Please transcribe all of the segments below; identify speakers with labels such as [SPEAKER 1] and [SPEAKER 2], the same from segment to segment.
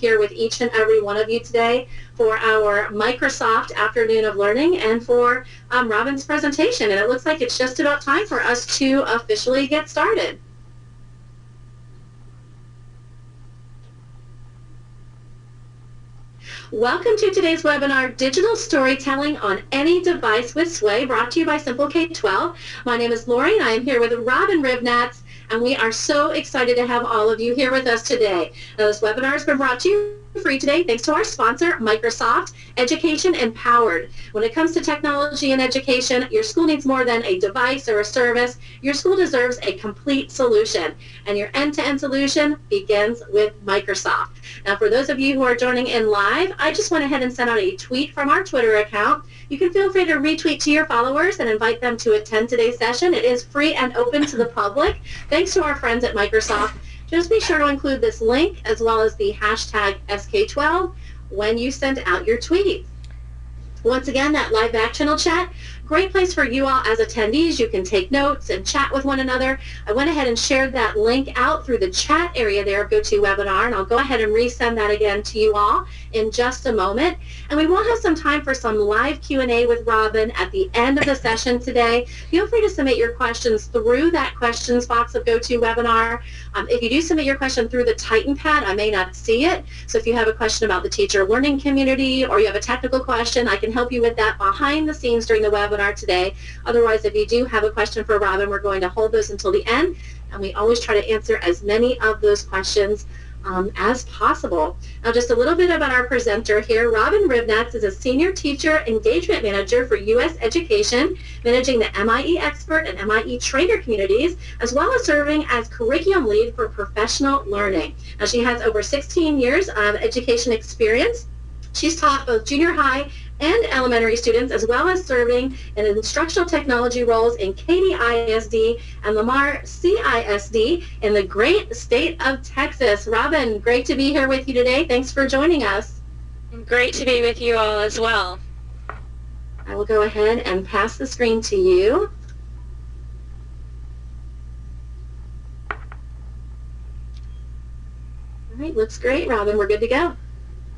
[SPEAKER 1] here with each and every one of you today for our Microsoft Afternoon of Learning and for Robin's presentation. And it looks like it's just about time for us to officially get started. Welcome to today's webinar, Digital Storytelling on Any Device with Sway, brought to you by Simple K-12. My name is Lori, and I am here with Robin Rivnats, and we are so excited to have all of you here with us today. Now, this webinar has been brought to you free today thanks to our sponsor, Microsoft Education Empowered. When it comes to technology and education, your school needs more than a device or a service. Your school deserves a complete solution, and your end-to-end solution begins with Microsoft. Now, for those of you who are joining in live, I just went ahead and sent out a tweet from our Twitter account. You can feel free to retweet to your followers and invite them to attend today's session. It is free and open to the public. Thanks to our friends at Microsoft. Just be sure to include this link as well as the hashtag SK12 when you send out your tweet. Once again, that live back channel chat, great place for you all as attendees. You can take notes and chat with one another. I went ahead and shared that link out through the chat area there of GoToWebinar, and I'll go ahead and resend that again to you all in just a moment. And we will have some time for some live Q&A with Robin at the end of the session today. Feel free to submit your questions through that questions box of GoToWebinar. If you do submit your question through the Titan Pad, I may not see it. So if you have a question about the teacher learning community or you have a technical question, I can help you with that behind the scenes during the webinar today. Otherwise, if you do have a question for Robin, we're going to hold those until the end, and we always try to answer as many of those questions as possible. Now, just a little bit about our presenter here. Robin Rivnats is a Senior Teacher Engagement Manager for U.S. Education, managing the MIE Expert and MIE Trainer communities, as well as serving as Curriculum Lead for Professional Learning. Now, she has over 16 years of education experience. She's taught both junior high and elementary students, as well as serving in instructional technology roles in Katy ISD and Lamar CISD in the great state of Texas. Robin, great to be here with you today. Thanks for joining us.
[SPEAKER 2] Great to be with you all as well.
[SPEAKER 1] I will go ahead and pass the screen to you. All right, looks great, Robin. We're good to go.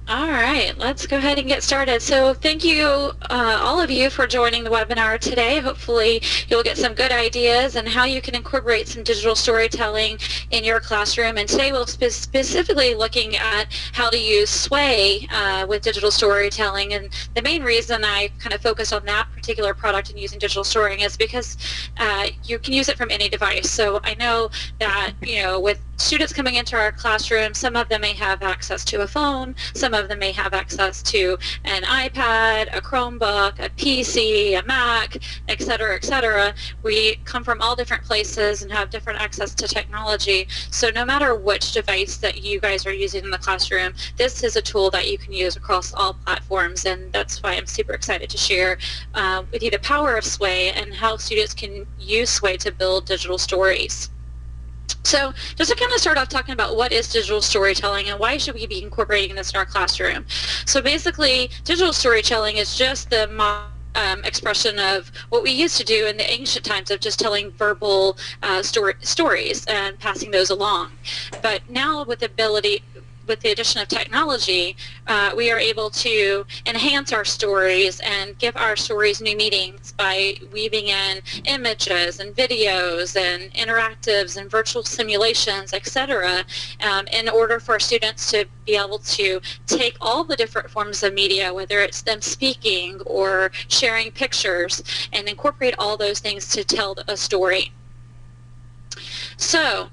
[SPEAKER 2] All right, let's go ahead and get started. So thank you, all of you, for joining the webinar today. Hopefully you'll get some good ideas on how you can incorporate some digital storytelling in your classroom. And today we'll be specifically looking at how to use Sway with digital storytelling. And the main reason I kind of focus on that particular product and using digital storytelling is because you can use it from any device. So I know that, you know, with students coming into our classroom, some of them may have access to a phone, some of them may have access to an iPad, a Chromebook, a PC, a Mac, et cetera, et cetera. We come from all different places and have different access to technology. So no matter which device that you guys are using in the classroom, this is a tool that you can use across all platforms, and that's why I'm super excited to share with you the power of Sway and how students can use Sway to build digital stories. So just to kind of start off talking about what is digital storytelling and why should we be incorporating this in our classroom. So basically, digital storytelling is just the expression of what we used to do in the ancient times of just telling verbal stories and passing those along. But now with the addition of technology, we are able to enhance our stories and give our stories new meanings by weaving in images and videos and interactives and virtual simulations, etc., in order for students to be able to take all the different forms of media, whether it's them speaking or sharing pictures, and incorporate all those things to tell a story. So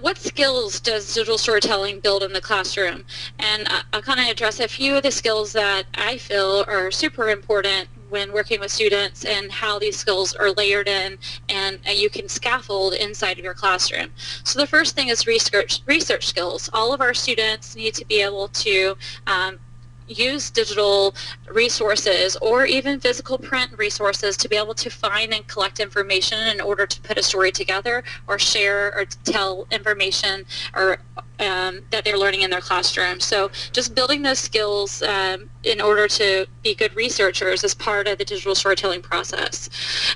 [SPEAKER 2] what skills does digital storytelling build in the classroom? And I'll kind of address a few of the skills that I feel are super important when working with students and how these skills are layered in and you can scaffold inside of your classroom. So the first thing is research skills. All of our students need to be able to use digital resources or even physical print resources to be able to find and collect information in order to put a story together or share or tell information or that they're learning in their classroom. So just building those skills in order to be good researchers is part of the digital storytelling process.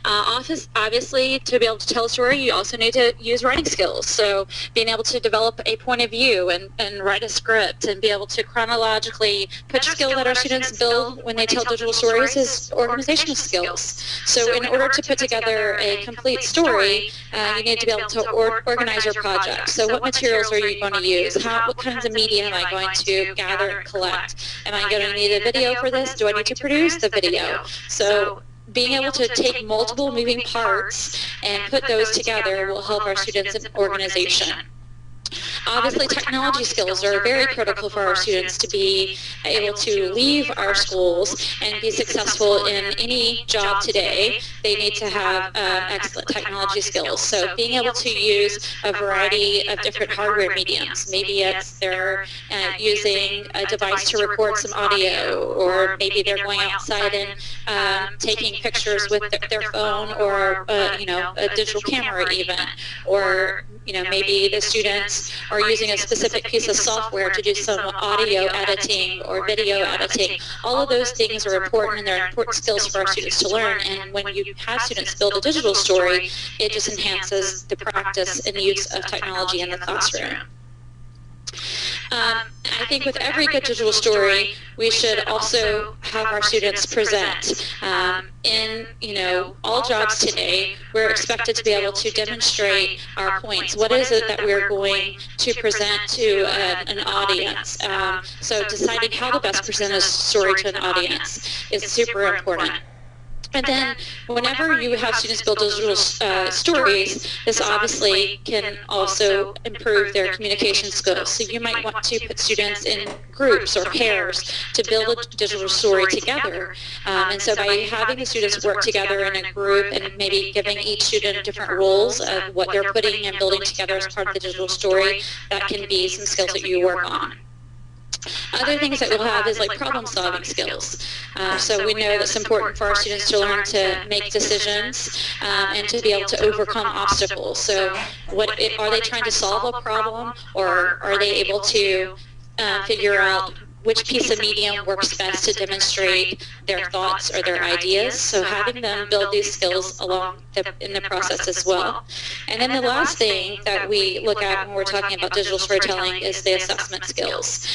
[SPEAKER 2] Obviously, to be able to tell a story, you also need to use writing skills. So being able to develop a point of view and write a script and be able to chronologically put skill that our students build when they tell digital stories is organizational skills. So in order to put together a complete story, you need to be able to organize your project. So what materials are you going to use? What kinds of media am I going to gather and collect? Am I going to need a video for this? Do I need to produce the video? So being able to take multiple moving parts and put those together will help our students in organization. Obviously, technology skills are very critical for our students to be able to leave our schools and be successful in any job today. They need to have excellent technology skills. So being able to use a variety of different hardware mediums. Maybe it's they're using a device to record some audio, or maybe they're going outside and taking pictures with their phone, or a digital camera even, or maybe the students are using a specific piece of software to do some audio editing or video editing. All of those things are important, and they're important skills for our students to learn. And when you have students build a digital story, it just enhances the practice and use of technology in the classroom. I think with every good digital story, we should also have our students present. In all jobs today, we're expected to be able to demonstrate our points. What is it that we're going to present to an audience? So deciding how to best present a story to an audience is super important. And then whenever you have students build digital stories, this obviously can also improve their communication skills. So you might want to put students in groups or pairs to build a digital story together. And so by having the students work together in a group and maybe giving each student different roles of what they're putting and building together as part of the digital story, that can be some skills that you work on. Other things that we'll have is like problem-solving skills. So we know that's important for our students to learn to make decisions and to be able to overcome obstacles. So are they trying to solve a problem, or are they able to figure out which piece of medium works best to demonstrate their thoughts or their ideas? So having them build these skills in the process as well. And then the last thing that we look at when we're talking about digital storytelling is the assessment skills.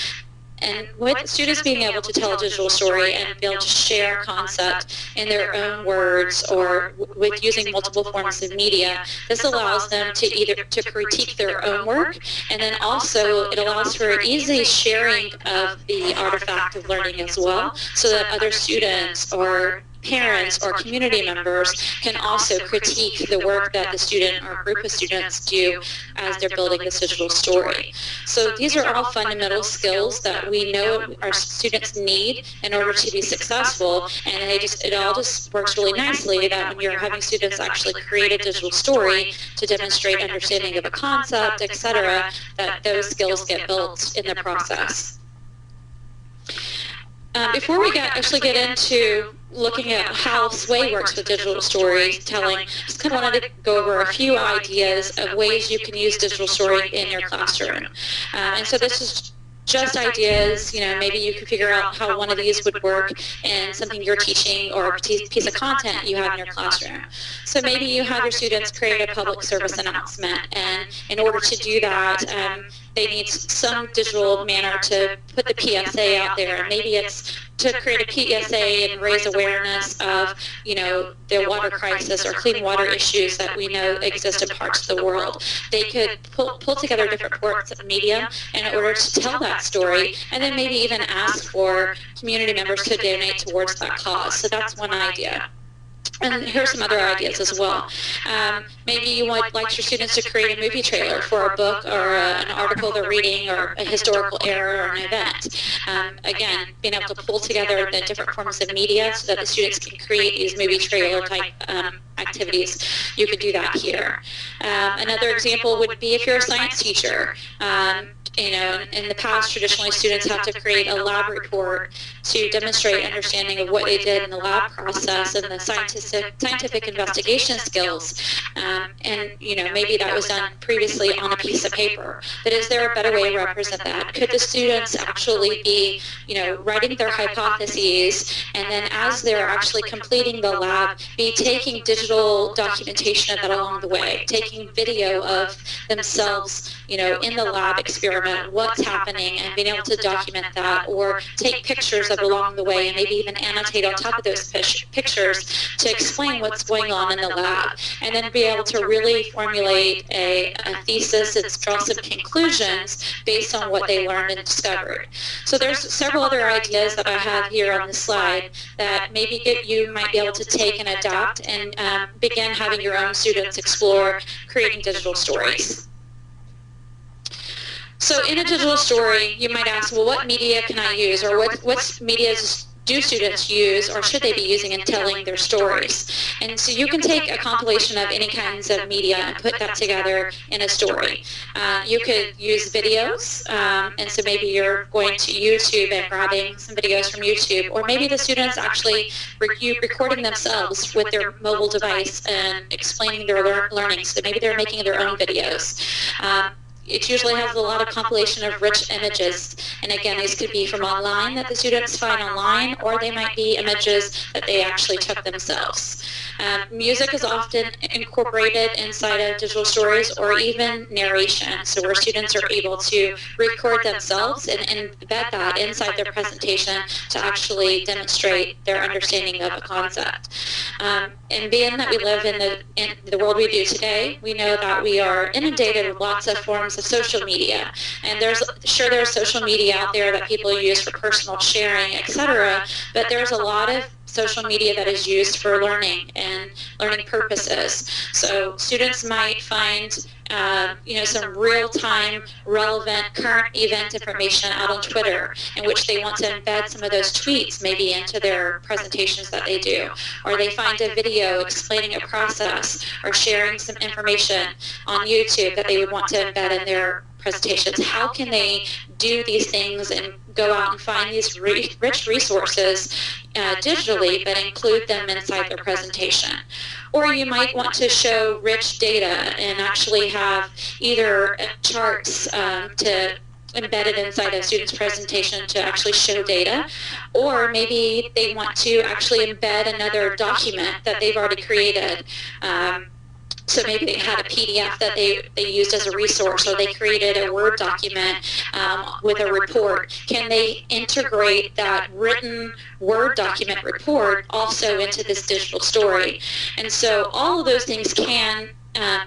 [SPEAKER 2] And with students being able to tell a digital story and be able to share a concept in their own words or with using multiple forms of media, this allows them to either to critique their own work, and then also it allows for easy sharing of the artifact of learning as well, so that other students or parents or community members can also critique the work that the student or group of students do as they're building this digital story. So these are all fundamental skills that we know our students need in order to be successful, and it all just works really nicely that when you're having students actually create a digital story to demonstrate understanding of a concept, etc., that those skills get built in the process. Before we actually get into looking at how SWAY works with digital storytelling, just kind of wanted to go over a few ideas of ways you can use digital story in your classroom. And so this is just ideas, maybe you can figure out how one of these would work in something you're teaching or a piece of content you have in your classroom. So maybe you have your students create a public service announcement, and in order to do that, they need some digital manner to put the PSA out there. And maybe it's to create a PSA and raise awareness of, the water crisis or clean water issues that we know exist in parts of the world. They could pull together different forms of media in order to tell that story, and then maybe even ask for community members to donate towards that cause. So that's one idea. And here's some other ideas as well. Maybe you would like your students to create a movie trailer for a book or an article they're reading, or a historical era or an event. Again, being able to pull together the different forms of media so that the students can create these movie trailer type activities. You could do that here. Another example would be if you're a science teacher. in the past, traditionally students have to create a lab report to demonstrate understanding of what they did in the lab process and the scientific investigation skills. And maybe that was done previously on a piece of paper. But is there a better way to represent that? Could the students actually be, writing their hypotheses, and then as they're actually completing the lab, be taking digital documentation of that along the way, taking video of themselves, in the lab experiment, what's happening, and being able to document that, or take pictures of it along the way, and maybe even annotate on top of those pictures to explain what's going on in the lab, and then be able to really formulate a thesis and draw some conclusions based on what they learned and discovered. So there's several other ideas that I have here on the slide that maybe you might be able to take and adapt and begin having your own students explore creating digital stories. So in a digital story, you might ask, well, what media can I use, or what media do students use, or should they be using in telling their stories? And so you can take a compilation of any kinds of media and put that together in a story. You could use videos, and so maybe you're going to YouTube and grabbing some videos from YouTube, or maybe the students actually recording themselves with their mobile device and explaining their learning, so maybe they're making their own videos. It usually has a lot of compilation of rich images, and again, these could be from online that the students find online, or they might be images that they actually took themselves. Music is often incorporated inside of digital stories, or even narration, so where students are able to record themselves and embed that inside their presentation to actually demonstrate their understanding of a concept. And being that we live in the world we do today, we know that we are inundated with lots of forms of social media, and there's social media out there that people use for personal sharing, etc., but there's a lot of social media that is used for learning and learning purposes. So students might find some real-time, relevant, current event information out on Twitter, in which they want to embed some of those tweets maybe into their presentations that they do. Or they find a video explaining a process or sharing some information on YouTube that they would want to embed in their presentations. How can they do these things and go out and find these rich resources digitally, but include them inside their presentation? Or you might want to show rich data and actually have either charts to embedded inside a student's presentation to actually show data, or maybe they want to actually embed another document that they've already created. So maybe they had a PDF that they used as a resource, or they created a Word document with a report. Can they integrate that written Word document report also into this digital story? And so all of those things can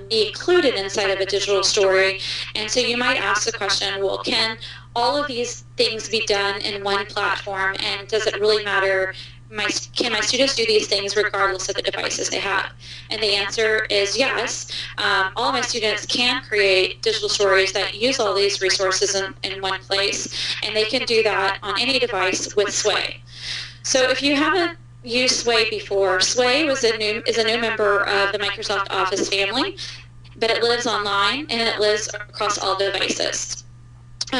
[SPEAKER 2] be included inside of a digital story. And so you might ask the question, well, can all of these things be done in one platform, and does it really matter? Can my students do these things regardless of the devices they have? And the answer is yes. All of my students can create digital stories that use all these resources in one place, and they can do that on any device with Sway. So if you haven't used Sway before, Sway is a new member of the Microsoft Office family, but it lives online and it lives across all devices.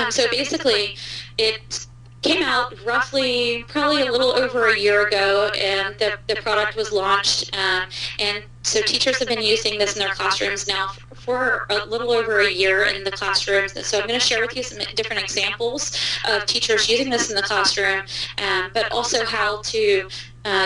[SPEAKER 2] So basically, it came out probably a little over a year ago, and the product was launched, and so teachers have been using this in their classrooms now for a little over a year in the classrooms. And so I'm going to share with you some different examples of teachers using this in the classroom, but also how to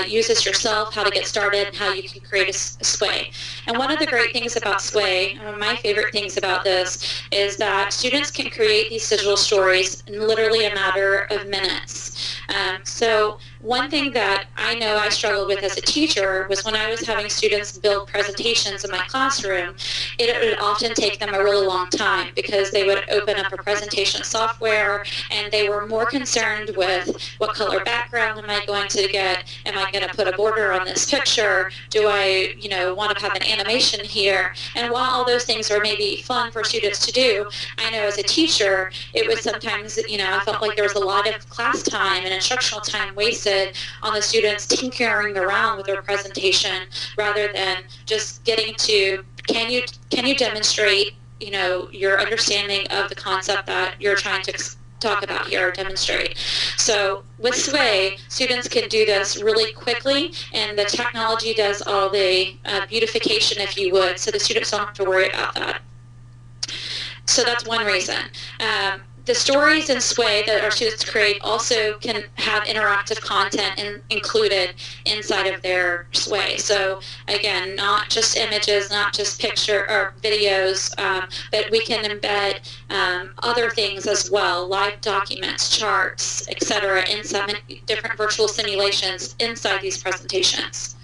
[SPEAKER 2] use this yourself, how to get started, how you can create a Sway. And one of the great things about Sway, one of my favorite things about this, is that students can create these digital stories in literally a matter of minutes. So one thing that I know I struggled with as a teacher was when I was having students build presentations in my classroom, it would often take them a really long time, because they would open up a presentation software and they were more concerned with what color background am I going to get? Am I going to put a border on this picture? Do I, want to have an animation here? And while all those things are maybe fun for students to do, I know as a teacher, it was sometimes, I felt like there was a lot of class time and instructional time wasted on the students tinkering around with their presentation, rather than just getting to, can you demonstrate your understanding of the concept that you're trying to talk about here or demonstrate. So with Sway, students can do this really quickly, and the technology does all the beautification, if you would, so the students don't have to worry about that. So that's one reason. The stories in Sway that our students create also can have interactive content included inside of their Sway. So again, not just images, not just picture or videos, but we can embed other things as well, live documents, charts, etc., in some different virtual simulations inside these presentations.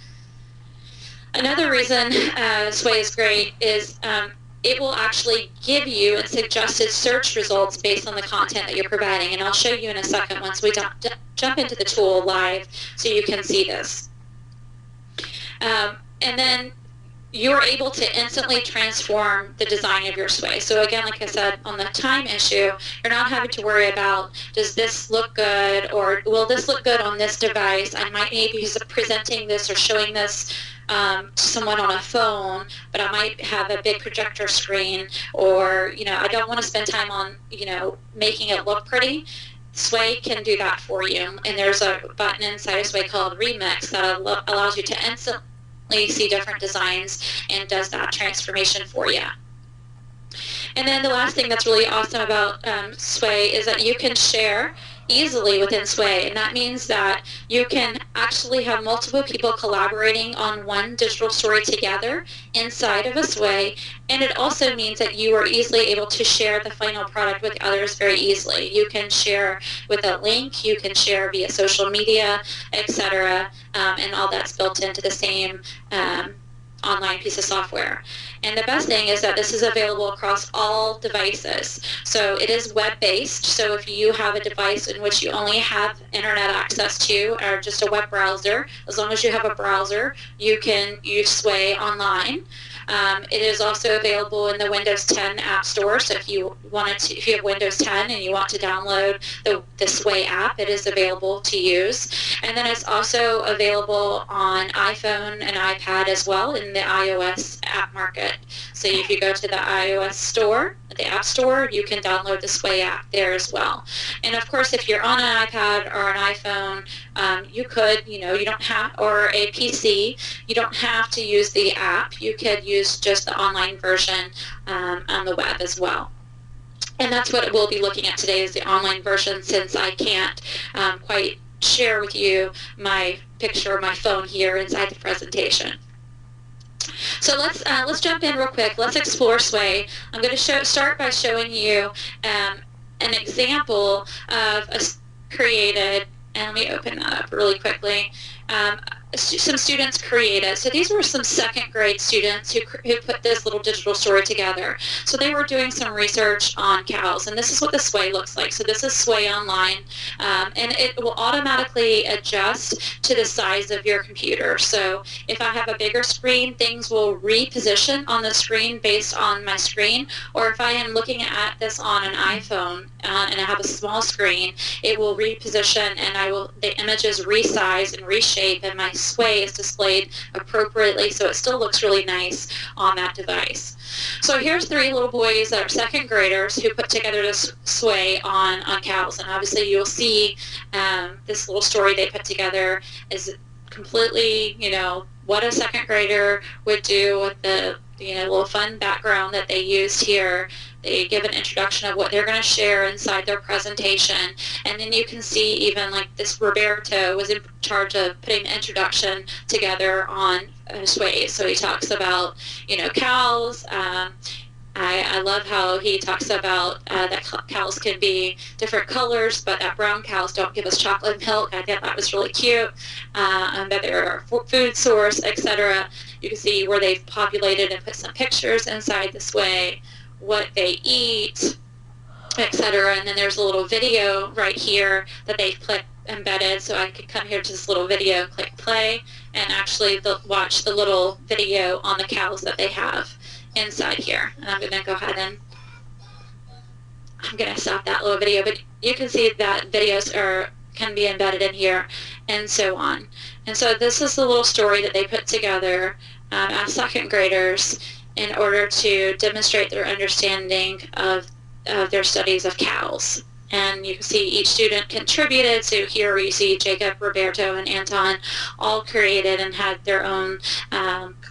[SPEAKER 2] Another reason Sway is great is it will actually give you suggested search results based on the content that you're providing. And I'll show you in a second once we jump into the tool live so you can see this. And then you're able to instantly transform the design of your Sway. So again, like I said, on the time issue, you're not having to worry about, does this look good, or will this look good on this device? I might maybe be presenting this or showing this to someone on a phone, but I might have a big projector screen, or I don't want to spend time on making it look pretty. Sway can do that for you, and there's a button inside of Sway called Remix that allows you to instantly see different designs and does that transformation for you. And then the last thing that's really awesome about Sway is that you can share easily within Sway, and that means that you can actually have multiple people collaborating on one digital story together inside of a Sway, and it also means that you are easily able to share the final product with others very easily. You can share with a link, you can share via social media, etc., and all that's built into the same online piece of software. And the best thing is that this is available across all devices. So it is web-based, so if you have a device in which you only have internet access to, or just a web browser, as long as you have a browser, you can use Sway online. It is also available in the Windows 10 App Store, so if you have Windows 10 and you want to download the Sway app, it is available to use. And then it's also available on iPhone and iPad as well in the iOS app market. So if you go to the iOS store, the App Store, you can download the Sway app there as well. And of course, if you're on an iPad or an iPhone, you could, you don't have, or a PC, you don't have to use the app. You could use just the online version on the web as well. And that's what we'll be looking at today, is the online version, since I can't quite share with you my picture of my phone here inside the presentation. So let's jump in real quick. Let's explore Sway. I'm going to start by showing you an example of a created, and let me open that up really quickly. Some students created. So these were some second grade students who put this little digital story together. So they were doing some research on cows, and this is what the Sway looks like. So this is Sway Online, and it will automatically adjust to the size of your computer. So if I have a bigger screen, things will reposition on the screen based on my screen, or if I am looking at this on an iPhone and I have a small screen, it will reposition, and the images resize and reshape, and my Sway is displayed appropriately, so it still looks really nice on that device. So here's 3 little boys that are second graders who put together this Sway on cows, and obviously you'll see this little story they put together is completely, what a second grader would do with the little fun background that they used here. They give an introduction of what they're going to share inside their presentation, and then you can see even like this Roberto was in charge of putting the introduction together on Sway. So he talks about cows. I love how he talks about that cows can be different colors, but that brown cows don't give us chocolate milk. I thought that was really cute. And that they're a food source, etc. You can see where they've populated and put some pictures inside this Sway, what they eat, etc. And then there's a little video right here that they've embedded, so I could come here to this little video, click play, and actually watch the little video on the cows that they have inside here. And I'm going to go ahead and I'm going to stop that little video, but you can see that videos can be embedded in here and so on. And so this is the little story that they put together as second graders, in order to demonstrate their understanding of their studies of cows. And you can see each student contributed. So here you see Jacob, Roberto, and Anton all created and had their own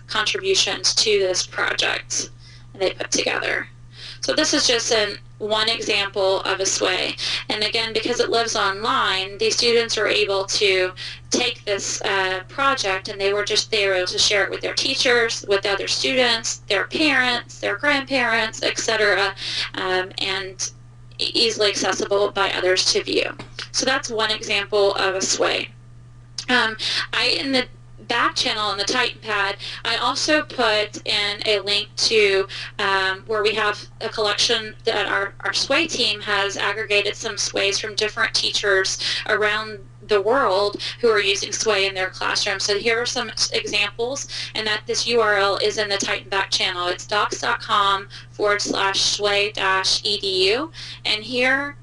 [SPEAKER 2] contributions to this project they put together. So this is just one example of a sway. And again, because it lives online, these students are able to take this project, and they were able to share it with their teachers, with other students, their parents, their grandparents, etc., and easily accessible by others to view. So that's one example of a sway. In the back channel in the TitanPad, I also put in a link to where we have a collection that our sway team has aggregated some sways from different teachers around the world who are using sway in their classroom. So here are some examples, and that this URL is in the Titan back channel. It's docs.com/sway-edu, and here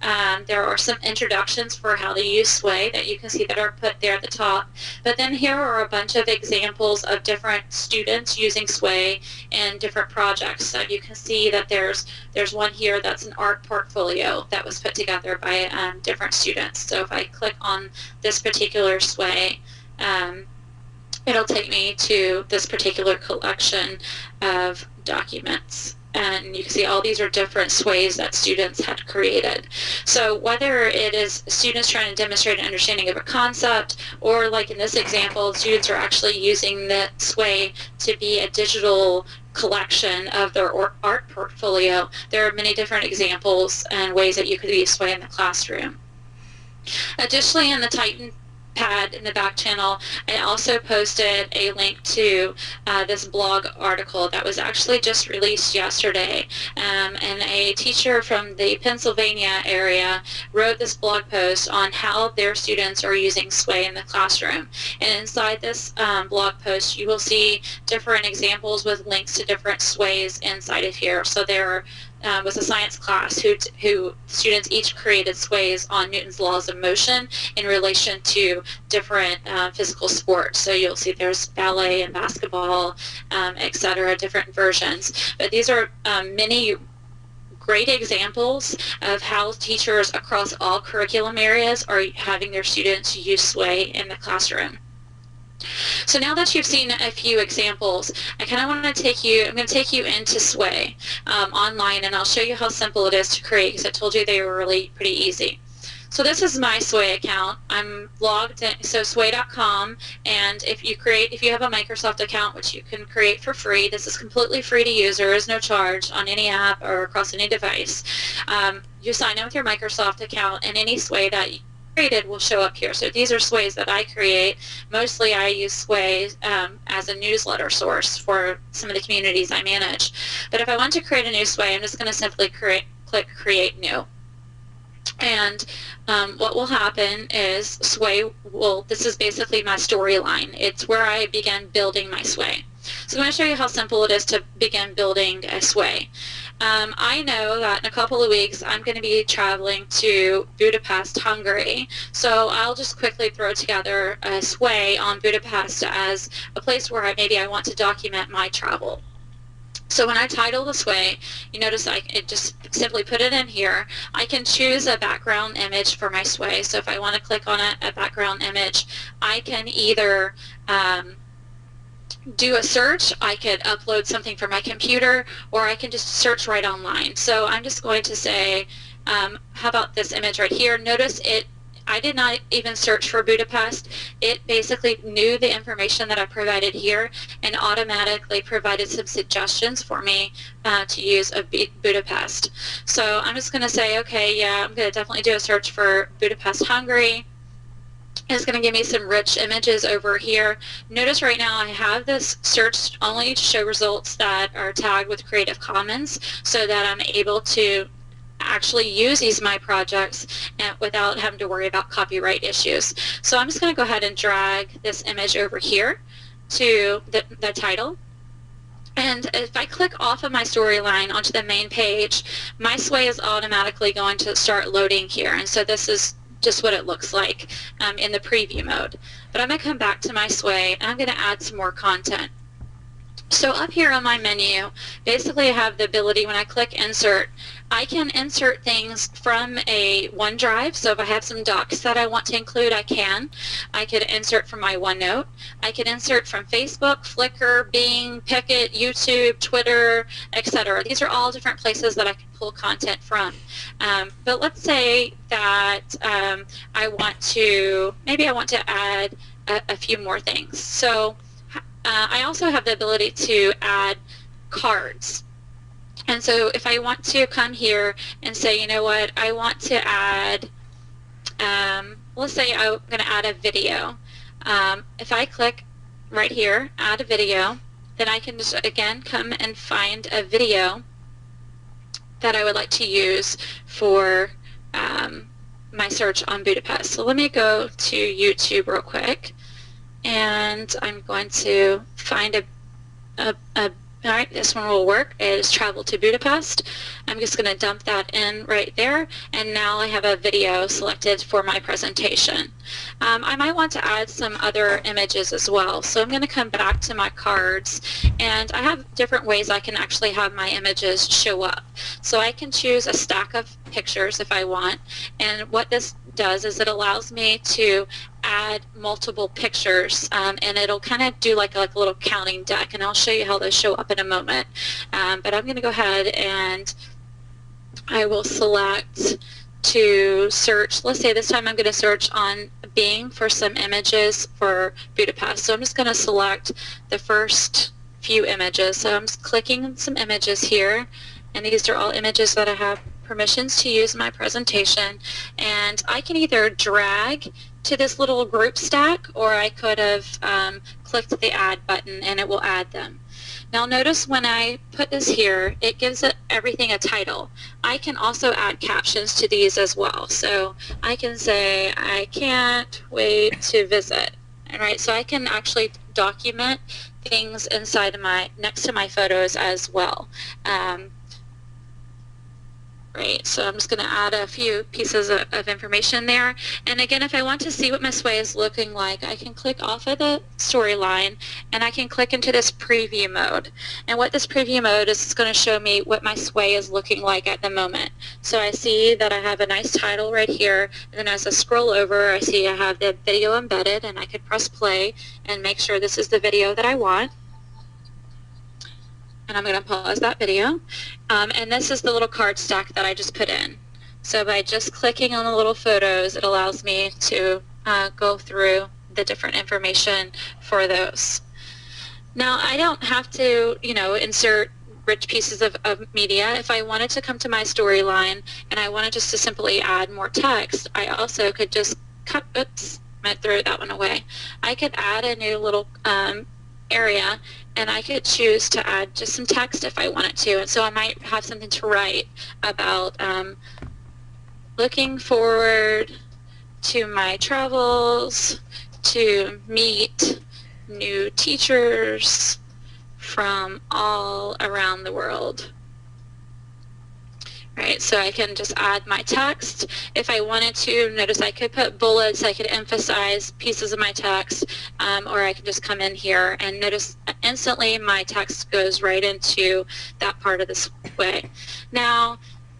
[SPEAKER 2] there are some introductions for how to use sway that you can see that are put there at the top. But then here are a bunch of examples of different students using sway in different projects. So you can see that there's one here that's an art portfolio that was put together by different students. So if I click on this particular sway, it'll take me to this particular collection of documents. And you can see all these are different sways that students had created. So whether it is students trying to demonstrate an understanding of a concept, or like in this example, students are actually using the sway to be a digital collection of their art portfolio, there are many different examples and ways that you could use sway in the classroom. Additionally, in the TitanPad in the back channel, I also posted a link to this blog article that was actually just released yesterday. And a teacher from the Pennsylvania area wrote this blog post on how their students are using sway in the classroom. And inside this blog post, you will see different examples with links to different sways inside of here. So there was a science class who students each created sways on Newton's laws of motion in relation to different physical sports. So you'll see there's ballet and basketball, etc., different versions. But these are many great examples of how teachers across all curriculum areas are having their students use sway in the classroom. So now that you've seen a few examples, I kind of want to take you into sway online, and I'll show you how simple it is to create, because I told you they were really pretty easy. So this is my sway account. I'm logged in, so sway.com, and if you have a Microsoft account, which you can create for free, this is completely free to use. There is no charge on any app or across any device. You sign in with your Microsoft account, and any sway that you created will show up here. So these are sways that I create. Mostly I use sway as a newsletter source for some of the communities I manage. But if I want to create a new sway, I'm just going to simply click Create New. And what will happen is this is basically my storyline. It's where I begin building my sway. So I'm going to show you how simple it is to begin building a sway. I know that in a couple of weeks I'm going to be traveling to Budapest, Hungary, so I'll just quickly throw together a sway on Budapest as a place where maybe I want to document my travel. So when I title the sway, you notice I just simply put it in here. I can choose a background image for my sway. So if I want to click on a background image, I can either do a search. I could upload something from my computer, or I can just search right online. So I'm just going to say, how about this image right here? Notice I did not even search for Budapest. It basically knew the information that I provided here and automatically provided some suggestions for me to use of Budapest. So I'm just going to say, okay, yeah, I'm going to definitely do a search for Budapest, Hungary. It's going to give me some rich images over here. Notice right now I have this searched only to show results that are tagged with Creative Commons, so that I'm able to actually use these my projects and without having to worry about copyright issues. So I'm just going to go ahead and drag this image over here to the title. And if I click off of my storyline onto the main page, my sway is automatically going to start loading here. And so this is just what it looks like in the preview mode. But I'm going to come back to my sway, and I'm going to add some more content. So up here on my menu, basically I have the ability when I click insert, I can insert things from a OneDrive. So if I have some docs that I want to include, I can. I could insert from my OneNote. I could insert from Facebook, Flickr, Bing, Picket, YouTube, Twitter, etc. These are all different places that I can pull content from. But let's say that maybe I want to add a few more things. So I also have the ability to add cards. And so if I want to come here and say, you know what, I want to add, let's say I'm going to add a video. If I click right here, add a video, then I can just, again, come and find a video that I would like to use for my search on Budapest. So let me go to YouTube real quick. And I'm going to find all right, this one will work. It is Travel to Budapest. I'm just going to dump that in right there, and now I have a video selected for my presentation. I might want to add some other images as well. So I'm going to come back to my cards, and I have different ways I can actually have my images show up. So I can choose a stack of pictures if I want, and what this does is it allows me to add multiple pictures, and it'll kind of do like a little counting deck, and I'll show you how those show up in a moment. But I'm going to go ahead and I will select to search. Let's say this time I'm going to search on Bing for some images for Budapest. So I'm just going to select the first few images. So I'm just clicking on some images here, and these are all images that I have permissions to use in my presentation. And I can either drag to this little group stack, or I could have clicked the add button and it will add them. Now notice when I put this here, it gives everything a title. I can also add captions to these as well. So I can say, I can't wait to visit. All right, so I can actually document things inside of next to my photos as well. Right, so I'm just going to add a few pieces of information there. And again, if I want to see what my sway is looking like, I can click off of the storyline and I can click into this preview mode. And what this preview mode is going to show me what my sway is looking like at the moment. So I see that I have a nice title right here, and then as I scroll over, I see I have the video embedded, and I could press play and make sure this is the video that I want. And I'm going to pause that video. And this is the little card stack that I just put in. So by just clicking on the little photos, it allows me to go through the different information for those. Now, I don't have to, insert rich pieces of media. If I wanted to come to my storyline and I wanted just to simply add more text, I also could just cut, oops, I threw that one away. I could add a new little area, and I could choose to add just some text if I wanted to. And so I might have something to write about looking forward to my travels to meet new teachers from all around the world. Right, so I can just add my text. If I wanted to, notice I could put bullets, I could emphasize pieces of my text, or I can just come in here and notice instantly my text goes right into that part of the sway. Now,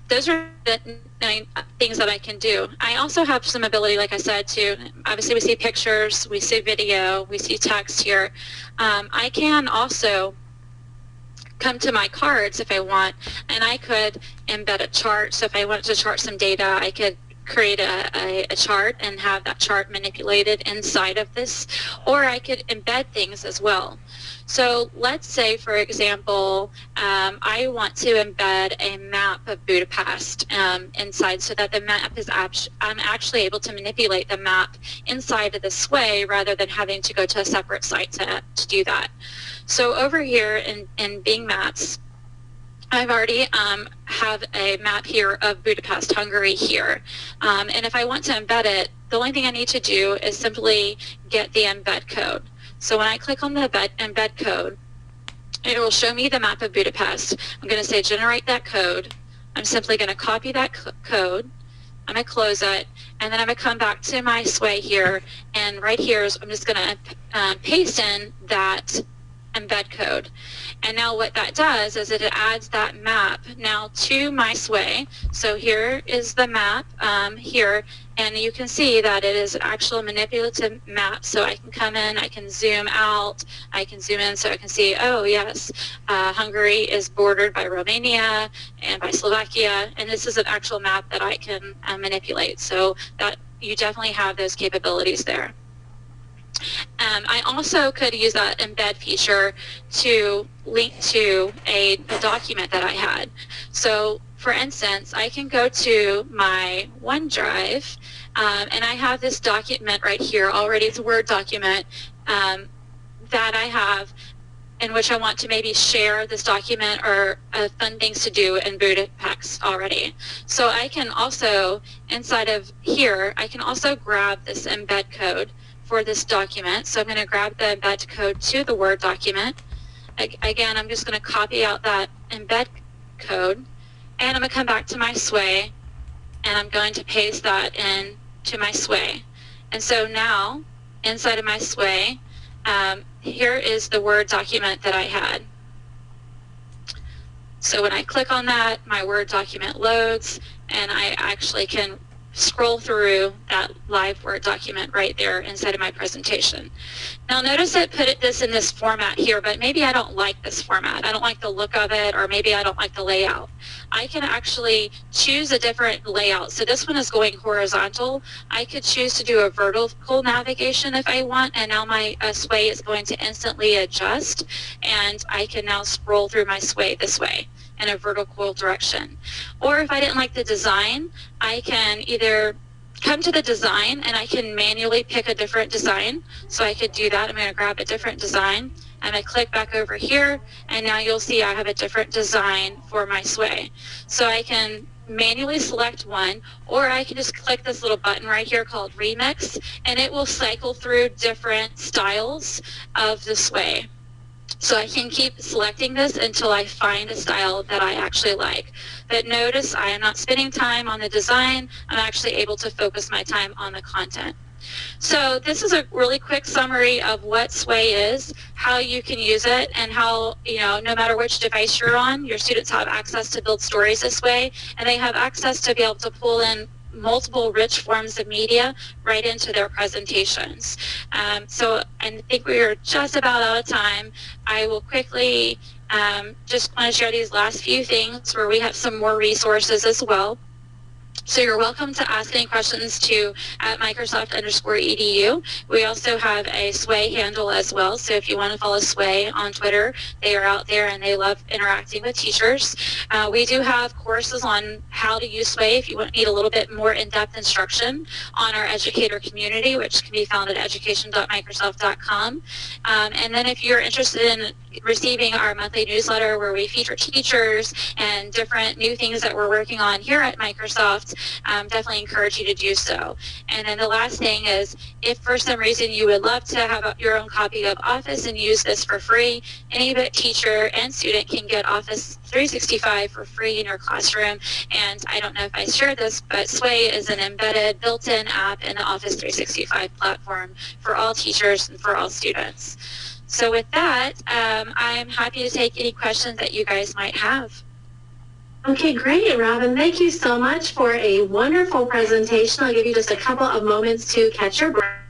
[SPEAKER 2] those are the 9 things that I can do. I also have some ability, like I said, to, obviously we see pictures, we see video, we see text here. I can also come to my cards if I want, and I could embed a chart. So if I wanted to chart some data, I could create a chart and have that chart manipulated inside of this, or I could embed things as well. So let's say, for example, I want to embed a map of Budapest inside, so that the map is I'm actually able to manipulate the map inside of the sway rather than having to go to a separate site to do that. So over here in Bing Maps, I've already have a map here of Budapest, Hungary here. And if I want to embed it, the only thing I need to do is simply get the embed code. So when I click on the embed code, it will show me the map of Budapest. I'm going to say generate that code. I'm simply going to copy that code. I'm going to close it, and then I'm going to come back to my sway here, and right here I'm just going to paste in that embed code. And now what that does is it adds that map now to my Sway. So here is the map here, and you can see that it is an actual manipulative map. So I can come in, I can zoom out, I can zoom in so I can see, oh yes, Hungary is bordered by Romania and by Slovakia, and this is an actual map that I can manipulate. So that you definitely have those capabilities there. I also could use that embed feature to link to a document that I had. So for instance, I can go to my OneDrive, and I have this document right here already. It's a Word document that I have in which I want to maybe share this document or fun things to do in Budapex already. So I can also, inside of here, I can also grab this embed code for this document. So I'm going to grab the embed code to the Word document. Again, I'm just going to copy out that embed code, and I'm going to come back to my Sway, and I'm going to paste that in to my Sway. And so now, inside of my Sway, here is the Word document that I had. So when I click on that, my Word document loads, and I actually can scroll through that live Word document right there inside of my presentation. Now notice it put this in this format here, but maybe I don't like this format. I don't like the look of it, or maybe I don't like the layout. I can actually choose a different layout. So this one is going horizontal. I could choose to do a vertical navigation if I want, and now my Sway is going to instantly adjust, and I can now scroll through my Sway this way in a vertical direction. Or if I didn't like the design, I can either come to the design and I can manually pick a different design. So I could do that. I'm going to grab a different design. I'm going to click back over here, and now you'll see I have a different design for my Sway. So I can manually select one, or I can just click this little button right here called Remix, and it will cycle through different styles of the Sway. So I can keep selecting this until I find a style that I actually like. But notice I am not spending time on the design. I'm actually able to focus my time on the content. So this is a really quick summary of what Sway is, how you can use it, and how, no matter which device you're on, your students have access to build stories this way, and they have access to be able to pull in multiple rich forms of media right into their presentations. So I think we are just about out of time. I will quickly just want to share these last few things where we have some more resources as well. So you're welcome to ask any questions to @Microsoft_edu. We also have a Sway handle as well. So if you want to follow Sway on Twitter, they are out there and they love interacting with teachers. We do have courses on how to use Sway if you need a little bit more in-depth instruction on our educator community, which can be found at education.microsoft.com. And then if you're interested in receiving our monthly newsletter where we feature teachers and different new things that we're working on here at Microsoft, definitely encourage you to do so. And then the last thing is, if for some reason you would love to have your own copy of Office and use this for free, any teacher and student can get Office 365 for free in your classroom. And I don't know if I shared this, but Sway is an embedded built-in app in the Office 365 platform for all teachers and for all students. So with that, I'm happy to take any questions that you guys might have.
[SPEAKER 1] Okay, great, Robin. Thank you so much for a wonderful presentation. I'll give you just a couple of moments to catch your breath.